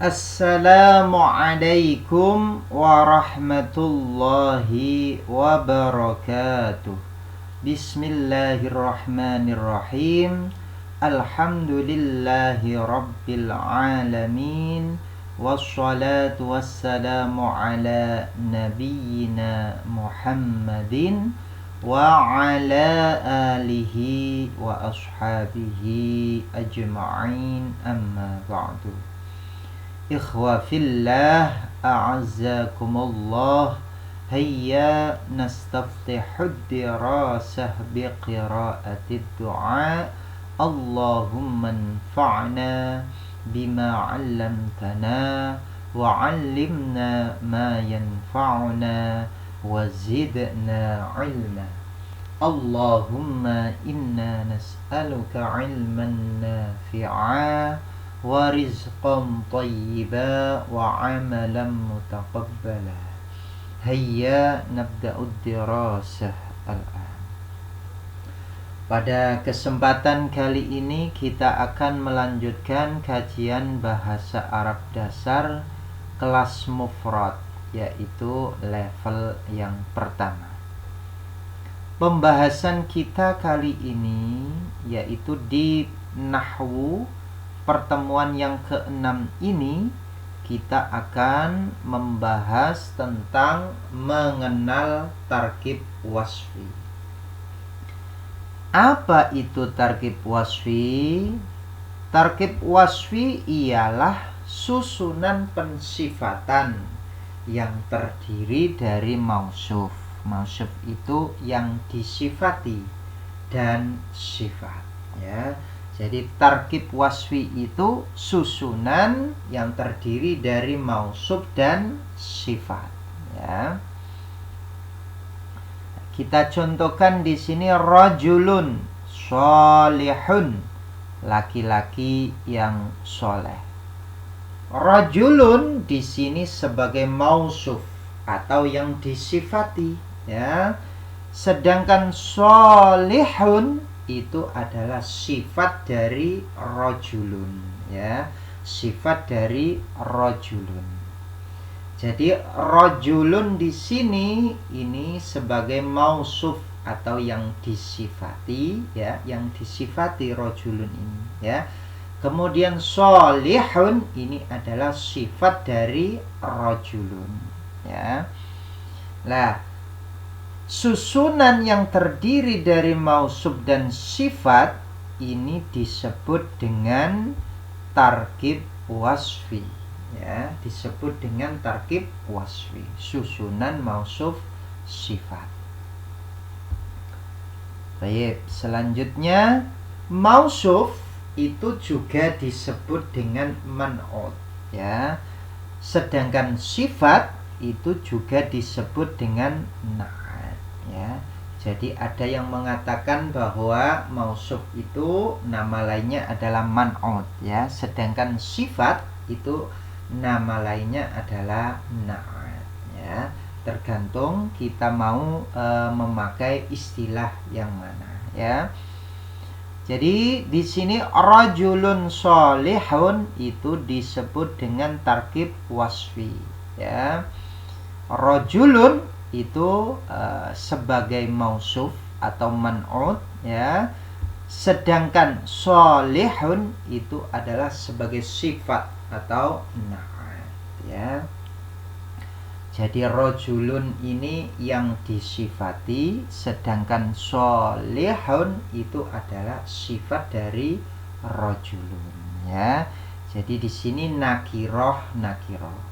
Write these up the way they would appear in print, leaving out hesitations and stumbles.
Assalamualaikum warahmatullahi wabarakatuh. Bismillahirrahmanirrahim. Alhamdulillahi rabbil alamin. Wassalatu wassalamu ala nabiyyina Muhammadin wa ala alihi wa ashabihi ajma'in, amma ba'du. Ikhwa fillah, a'azzakumullah. Hayya nastaftihud dirasah biqira'atid du'a. Allahumma anfa'na bima 'allamtana wa 'allimna ma yanfa'una wa zidna 'ilma. Allahumma inna nas'aluka 'ilman nafi'a wa rizqan thayyiba wa amalan mutaqabbala. Hayya nabda'ud dirasah al-an. Pada kesempatan kali ini kita akan melanjutkan kajian bahasa Arab dasar kelas mufrad, yaitu level yang pertama. Pembahasan kita kali ini yaitu di nahwu. Pertemuan yang ke-6 ini kita akan membahas tentang mengenal tarkib wasfi. Apa itu tarkib wasfi? Tarkib wasfi ialah susunan pensifatan yang terdiri dari mausuf. Mausuf itu yang disifati dan sifat, ya. Jadi tarkib wasfi itu susunan yang terdiri dari mausuf dan sifat, ya. Kita contohkan di sini rajulun sholihun, laki-laki yang soleh. Rajulun di sini sebagai mausuf atau yang disifati, ya. Sedangkan sholihun itu adalah sifat dari rajulun, ya, sifat dari rajulun. Jadi rajulun di sini ini sebagai mausuf atau yang disifati, ya, yang disifati rajulun ini, ya. Kemudian sholihun ini adalah sifat dari rajulun, ya. Nah, susunan yang terdiri dari mausuf dan sifat ini disebut dengan tarkib wasfi, ya, disebut dengan tarkib wasfi, susunan mausuf sifat. Baik, selanjutnya mausuf itu juga disebut dengan man'ut, ya. Sedangkan sifat itu juga disebut dengan na'at, ya. Jadi ada yang mengatakan bahwa mausuf itu nama lainnya adalah man'ut, ya. Sedangkan sifat itu nama lainnya adalah na'at, ya. Tergantung kita mau memakai istilah yang mana, ya. Jadi di sini rajulun sholihun itu disebut dengan tarkib wasfi, ya. Rajulun itu sebagai mausuf atau man'ut, ya. Sedangkan sholihun itu adalah sebagai sifat atau na'at, ya. Jadi rajulun ini yang disifati, sedangkan sholihun itu adalah sifat dari rajulun, ya. Jadi di sini nakiroh.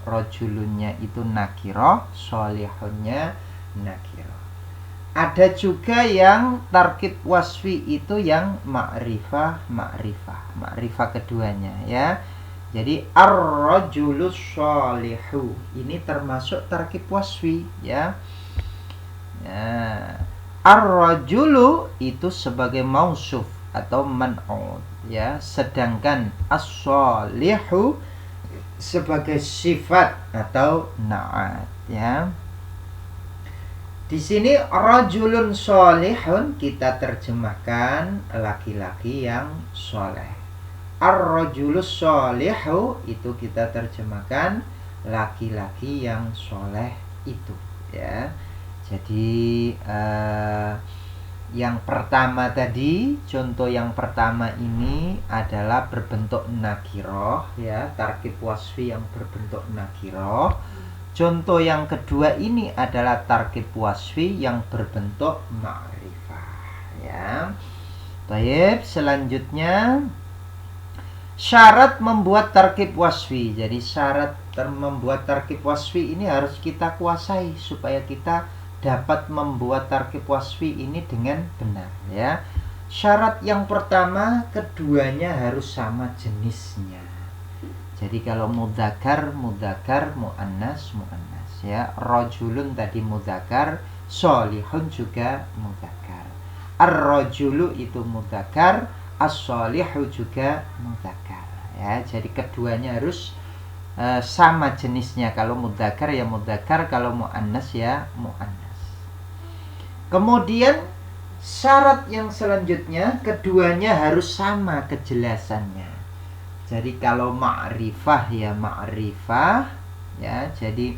Rajulunnya itu nakiroh, sholihunnya nakiroh. Ada juga yang tarkib wasfi itu yang ma'rifah keduanya, ya. Jadi ar-rajulus sholihu ini termasuk tarkib wasfi, ya. Nah, ar-rajulu itu sebagai mausuf atau man'ut, ya. Sedangkan as-sholihu sebagai sifat atau na'at, ya. Di sini rajulun sholihun kita terjemahkan laki-laki yang soleh. ar-rajulus sholihu itu kita terjemahkan laki-laki yang soleh itu, ya. Jadi yang pertama tadi, contoh yang pertama ini adalah berbentuk nakiroh, ya, tarkib wasfi yang berbentuk nakiroh. Contoh yang kedua ini adalah tarkib wasfi yang berbentuk ma'rifah, ya. Baik, selanjutnya syarat membuat tarkib wasfi. Jadi syarat membuat tarkib wasfi ini harus kita kuasai supaya kita dapat membuat tarkib wasfi ini dengan benar, ya. Syarat yang pertama, keduanya harus sama jenisnya. Jadi kalau mudzakkar, mudzakkar, muannas, muannas, ya. Rajulun tadi mudzakkar, sholihun juga mudzakkar. Ar-rajulu itu mudzakkar, as-sholihu juga mudzakkar, ya. Jadi keduanya harus sama jenisnya. Kalau mudzakkar ya mudzakkar, kalau muannas ya muannas. Kemudian syarat yang selanjutnya, keduanya harus sama kejelasannya. Jadi kalau ma'rifah ya ma'rifah, ya. Jadi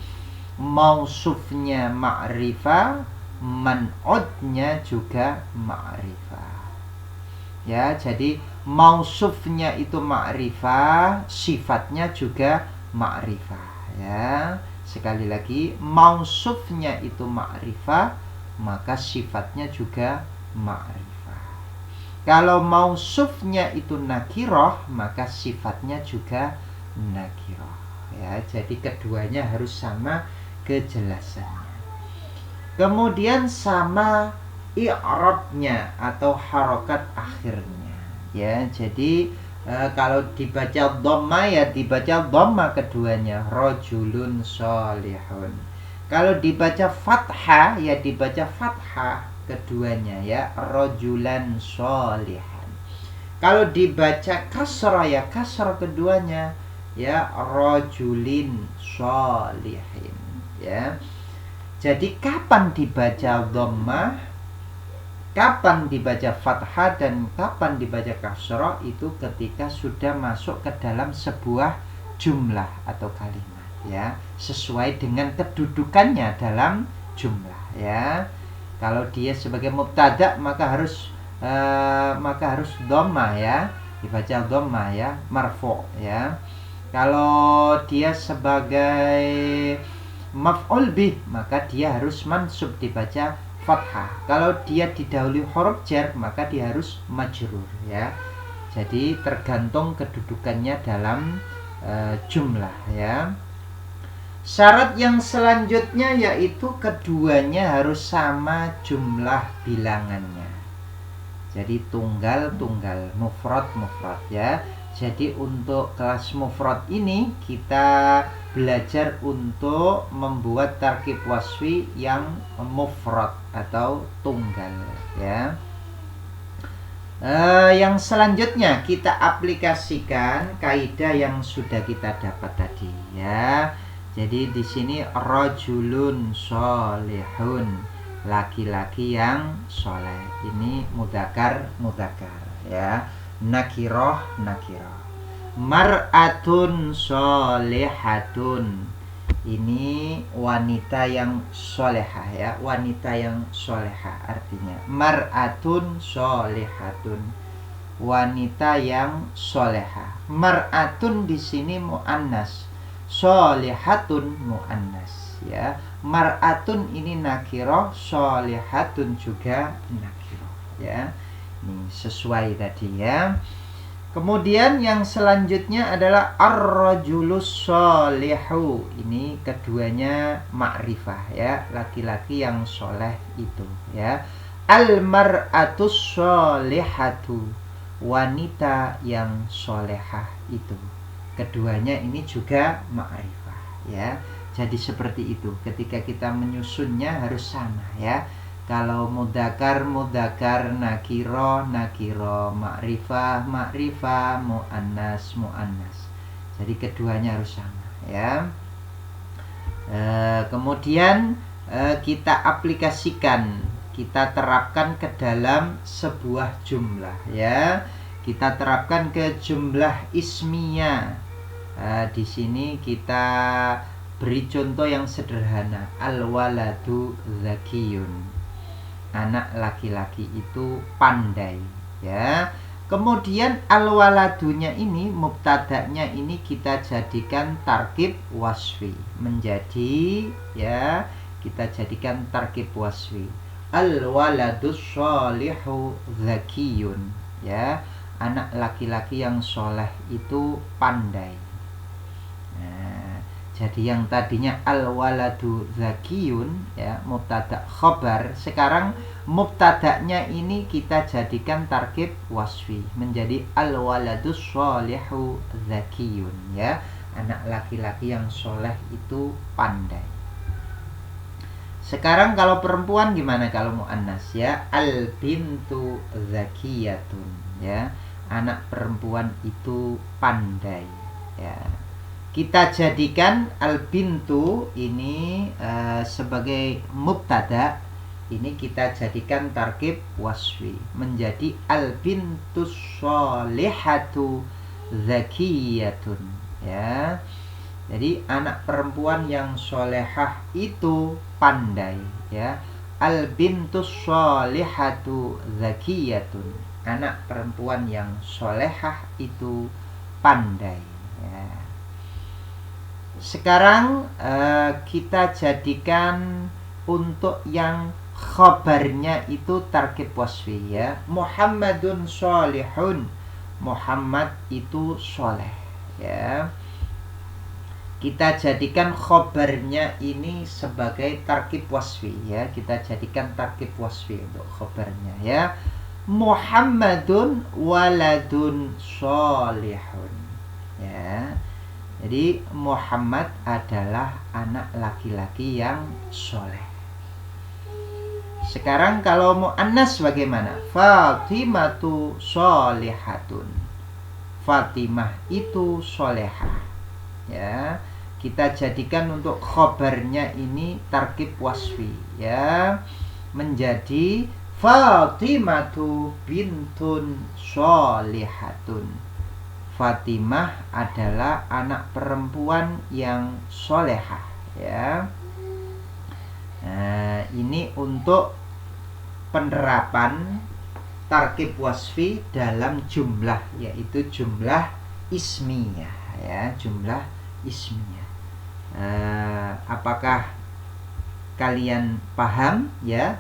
mausufnya ma'rifah, man'udnya juga ma'rifah, ya. Jadi mausufnya itu ma'rifah, sifatnya juga ma'rifah, ya. Sekali lagi, mausufnya itu ma'rifah, maka sifatnya juga ma'rifah. Kalau mausufnya itu nakiroh, maka sifatnya juga nakiroh, ya. Jadi keduanya harus sama kejelasannya. Kemudian sama i'rabnya atau harokat akhirnya, ya. Jadi kalau dibaca dhamma ya dibaca dhamma keduanya, rajulun sholihun. Kalau dibaca fathah ya dibaca fathah keduanya, ya, rajulan sholihan. Kalau dibaca kasrah ya kasrah keduanya, ya, rajulin sholihin, ya. Jadi kapan dibaca dhammah, kapan dibaca fathah, dan kapan dibaca kasrah itu ketika sudah masuk ke dalam sebuah jumlah atau kalimat, ya, sesuai dengan kedudukannya dalam jumlah, ya. Kalau dia sebagai mubtada maka harus dhammah, ya, dibaca dhammah, ya, marfu', ya. Kalau dia sebagai maf'ul bih maka dia harus mansub, dibaca fathah. Kalau dia didahului huruf jar maka dia harus majrur, ya. Jadi tergantung kedudukannya dalam jumlah, ya. Syarat yang selanjutnya yaitu keduanya harus sama jumlah bilangannya. Jadi tunggal, mufrad, ya. Jadi untuk kelas mufrad ini kita belajar untuk membuat tarkib wasfi yang mufrad atau tunggal, ya. Yang selanjutnya kita aplikasikan kaidah yang sudah kita dapat tadi, ya. Jadi di sini rajulun sholihun, laki-laki yang soleh. Ini mudzakkar, ya. Nakiroh. Mar'atun sholihatun, ini wanita yang solehah, ya, wanita yang solehah artinya. Mar'atun sholihatun, wanita yang solehah. Mar'atun di sini muannas, sholihatun muannas, ya. Mar'atun ini nakiroh, sholihatun juga nakiroh, ya. Ini sesuai tadi, ya. Kemudian yang selanjutnya adalah ar-rajulus sholihu. Ini keduanya ma'rifah, ya, laki-laki yang soleh itu, ya. Al-mar'atus sholihatu, wanita yang solehah itu. Keduanya ini juga ma'rifah, ya. Jadi seperti itu. Ketika kita menyusunnya harus sama, ya. Kalau mudzakkar, nakiro, ma'rifah, muannas. Jadi keduanya harus sama, ya. Kemudian kita aplikasikan, kita terapkan ke dalam sebuah jumlah, ya. Kita terapkan ke jumlah ismiyah. Di sini kita beri contoh yang sederhana. Al-waladu zakiyun. Anak laki-laki itu pandai, ya. Kemudian al-waladunya ini, mubtada'nya ini kita jadikan tarkib wasfi. Menjadi, ya, kita jadikan tarkib wasfi. Al-waladus sholihu zakiyun, ya. Anak laki-laki yang soleh itu pandai. Nah, jadi yang tadinya al-waladu zakiyun, ya, mubtada khobar, sekarang mubtada'nya ini kita jadikan tarkib wasfi menjadi al-waladus sholihu zakiyun, ya. Anak laki-laki yang soleh itu pandai. Sekarang kalau perempuan gimana kalau muannas, ya? Al-bintu zakiyatun, ya. Anak perempuan itu pandai, ya. Kita jadikan al-bintu ini sebagai mubtada. Ini kita jadikan tarkib wasfi menjadi al-bintu sholihatu zakiyatun, ya. Jadi anak perempuan yang solehah itu pandai, ya. Al-bintu sholihatu zakiyatun. Anak perempuan yang solehah itu pandai, ya. Sekarang kita jadikan untuk yang khabarnya itu tarkib wasfi, ya. Muhammadun sholihun. Muhammad itu soleh, ya. Kita jadikan khabarnya ini sebagai tarkib wasfi, ya. Kita jadikan tarkib wasfi untuk khabarnya, ya. Muhammadun waladun sholihun, ya. Jadi Muhammad adalah anak laki-laki yang soleh. Sekarang kalau muannas bagaimana? Fatimatu sholihatun. Fatimah itu solehah, ya. Kita jadikan untuk khabarnya ini tarkib wasfi, ya. Menjadi Fatimatu bintun sholihatun. Fatimah adalah anak perempuan yang solehah, ya. Nah, ini untuk penerapan tarkib wasfi dalam jumlah, yaitu jumlah ismiyah, ya, jumlah ismiyah. Apakah kalian paham, ya?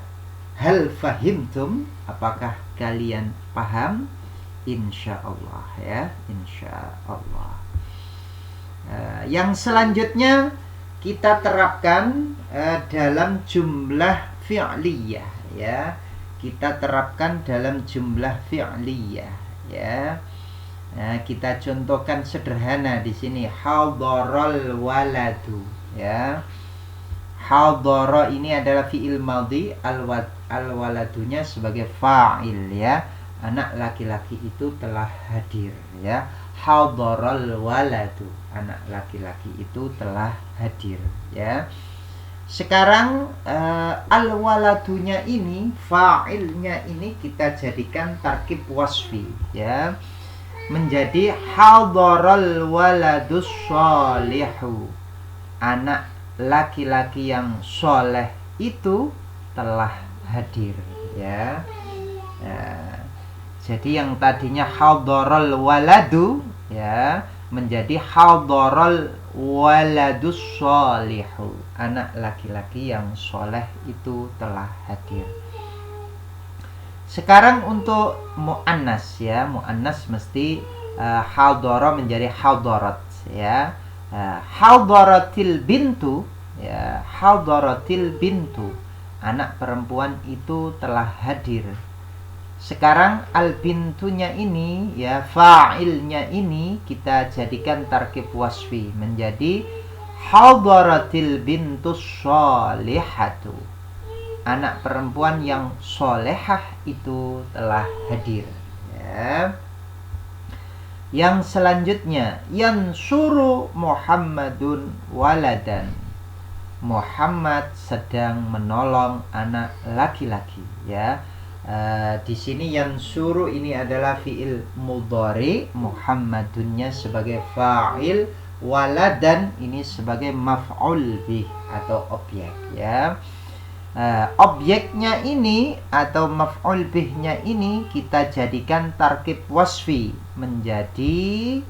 Hal fahimtum? Apakah kalian paham? Insyaallah, ya, insyaallah. Yang selanjutnya kita terapkan dalam jumlah fi'liyah, ya. Kita terapkan dalam jumlah fi'liyah, ya. Nah, kita contohkan sederhana di sini, hadaral waladu, ya. Hadara ini adalah fi'il madhi, al-waladunya sebagai fa'il, ya. Anak laki-laki itu telah hadir, ya. Hadaral waladu, anak laki-laki itu telah hadir, ya. Sekarang al-waladunya ini, fa'ilnya ini kita jadikan tarkib wasfi, ya. Menjadi hadaral waladus sholihu. Anak laki-laki yang soleh itu telah hadir, ya. Jadi yang tadinya hadaral waladu, ya, menjadi hadaral waladus sholihu. Anak laki-laki yang soleh itu telah hadir. Sekarang untuk muannas, ya. Muannas mesti hadara menjadi hadarat, ya. Hadaratil bintu, ya. Hadaratil bintu. Anak perempuan itu telah hadir. Sekarang al-bintunya ini, ya, fa'ilnya ini kita jadikan tarkib wasfi menjadi hadaratil bintus sholihatu. Anak perempuan yang solehah itu telah hadir, ya. Yang selanjutnya, yansuru Muhammadun waladan. Muhammad sedang menolong anak laki-laki, ya. Di sini yansuru ini adalah fiil mudhari, Muhammadunnya sebagai fa'il, waladan ini sebagai maf'ul bih atau objek ya. Objeknya ini atau maf'ul bihnya ini kita jadikan tarkib wasfi menjadi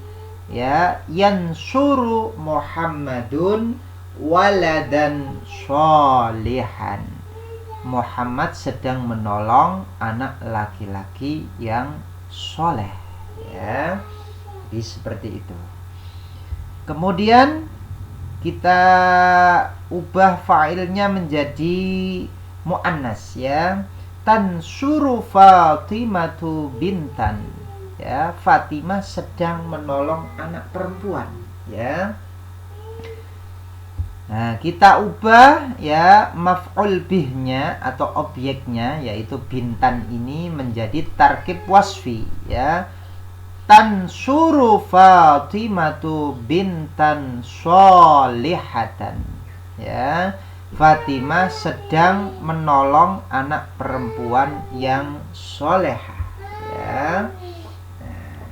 ya yansuru Muhammadun waladan sholihan. Muhammad sedang menolong anak laki-laki yang soleh ya. Jadi seperti itu. Kemudian kita ubah fa'ilnya menjadi muannas ya. Tansuru Fatimatu bintan ya. Fatimah sedang menolong anak perempuan ya. Nah, kita ubah ya maf'ul bihnya atau objeknya yaitu bintan ini menjadi tarkib wasfi ya. Tansuru Fatimatu bintan sholihatan ya. Fatimah sedang menolong anak perempuan yang soleha ya. Nah,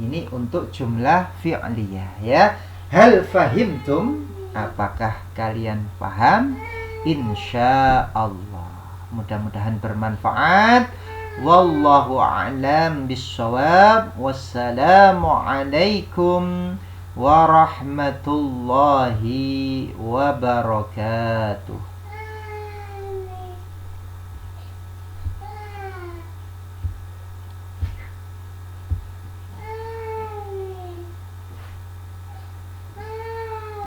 ini untuk jumlah fi'liyah ya. Hal fahimtum? Apakah kalian paham? Insya Allah. Mudah-mudahan bermanfaat. Wallahu a'lam bishawab. Wassalamualaikum warahmatullahi wabarakatuh.